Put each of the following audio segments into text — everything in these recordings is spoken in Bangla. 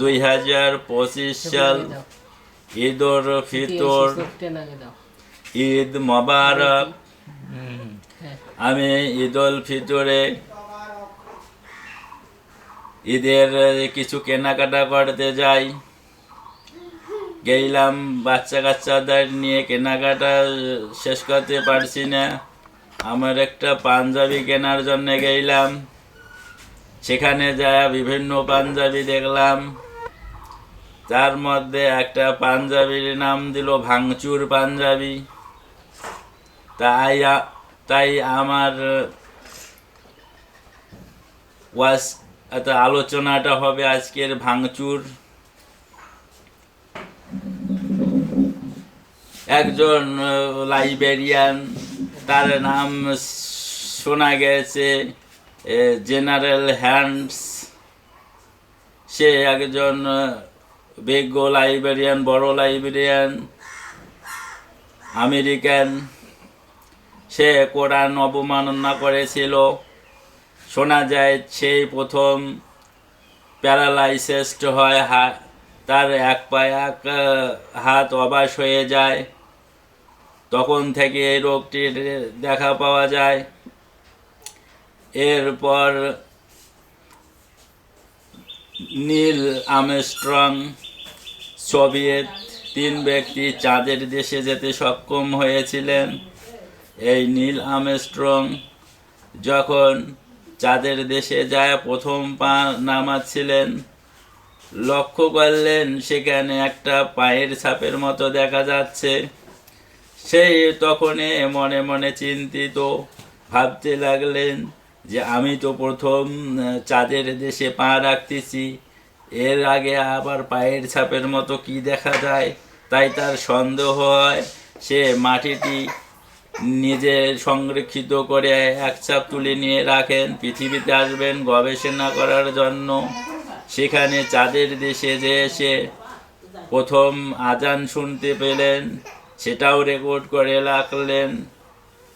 2025 সাল ঈদ উল ফিতর, ঈদ মোবারক। আমি ঈদ উল ফিতরে ঈদের কিছু কেনাকাটা করতে যাই, গেলাম বাচ্চা কাচ্চাদের নিয়ে, কেনাকাটা শেষ করতে পারছি না। আমার একটা পাঞ্জাবি কেনার জন্য গেলাম, সেখানে যা বিভিন্ন পাঞ্জাবি দেখলাম, তার মধ্যে একটা পাঞ্জাবির নাম দিল ভাঙচুর পাঞ্জাবি। তাই আমার আলোচনাটা হবে আজকের ভাঙচুর। একজন লাইব্রেরিয়ান, তার নাম শোনা গেছে জেনারেল হ্যান্ডস। সে একজন বিজ্ঞ লাইব্রেরিয়ান, বড় লাইব্রেরিয়ান, আমেরিকান। সে কোরআন অবমাননা করেছিল। শোনা যায় সেই প্রথম প্যারালাইসিসড হয়, তার এক পায়ে এক হাত অবশ হয়ে যায়। তখন থেকে এই রোগটির দেখা পাওয়া যায়। এরপর নীল আর্মস্ট্রং, সোভিয়েত 3 ব্যক্তি চাঁদের দেশে যেতে সক্ষম হয়েছিলেন। এই নীল আর্মস্ট্রং যখন চাঁদের দেশে যায় প্রথম পা নামাচ্ছিলেন, লক্ষ্য করলেন সেখানে একটা পায়ের ছাপের মতো দেখা যাচ্ছে। সেই তখনই মনে মনে চিন্তিত, ভাবতে লাগলেন যে আমি তো প্রথম চাঁদের দেশে পা রাখতেছি, এর আগে আবার পায়ের ছাপের মতো কি দেখা যায়। তাই তার সন্দেহ হয়। সে মাটিটি নিজে সংরক্ষিত করে এক ছাপ তুলে নিয়ে রাখেন, পৃথিবীতে আসবেন গবেষণা করার জন্য। সেখানে চাঁদের দেশে যে এসে প্রথম আজান শুনতে পেলেন, সেটাও রেকর্ড করে রাখলেন।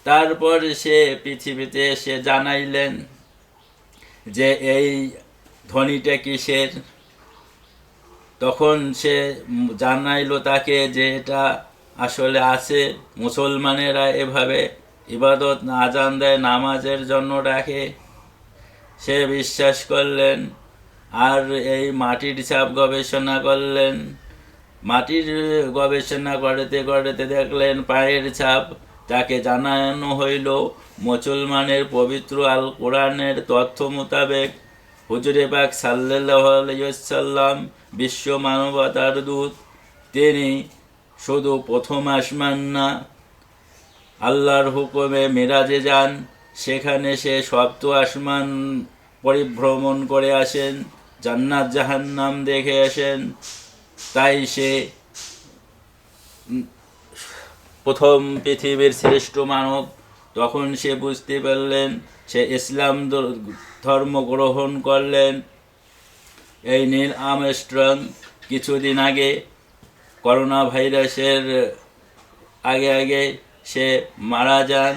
তারপর সে পৃথিবীতে এসে জানাইলেন যে এই ধ্বনিটা কিসের। তখন সে জানাইলো তাকে যে এটা আসলে আছে, মুসলমানেরা এভাবে ইবাদত আজান দেয়, নামাজের জন্য রাখে। সে বিশ্বাস করলেন। আর এই মাটির ছাপ গবেষণা করলেন। মাটির গবেষণা করতে করতে দেখলেন পায়ের ছাপ। তাকে জানানো হইল মুসলমানের পবিত্র আল কোরআনের তথ্য মোতাবেক হুজুরে পাক সাল্লাল্লাহু আলাইহি ওয়াসাল্লাম বিশ্ব মানবতার দূত। তিনি শুধু প্রথম আসমান না, আল্লাহর হুকুমে মেরাজে যান। সেখানে সে সপ্ত আসমান পরিভ্রমণ করে আসেন, জান্নাত জাহান্নাম দেখে আসেন। তাই সে প্রথম পৃথিবীর শ্রেষ্ঠ মানব। তখন সে বুঝতে পারলেন, সে ইসলাম ধর্ম গ্রহণ করলেন। এই নীল আর্মস্ট্রং কিছুদিন আগে করোনা ভাইরাসের আগে সে মারা যান।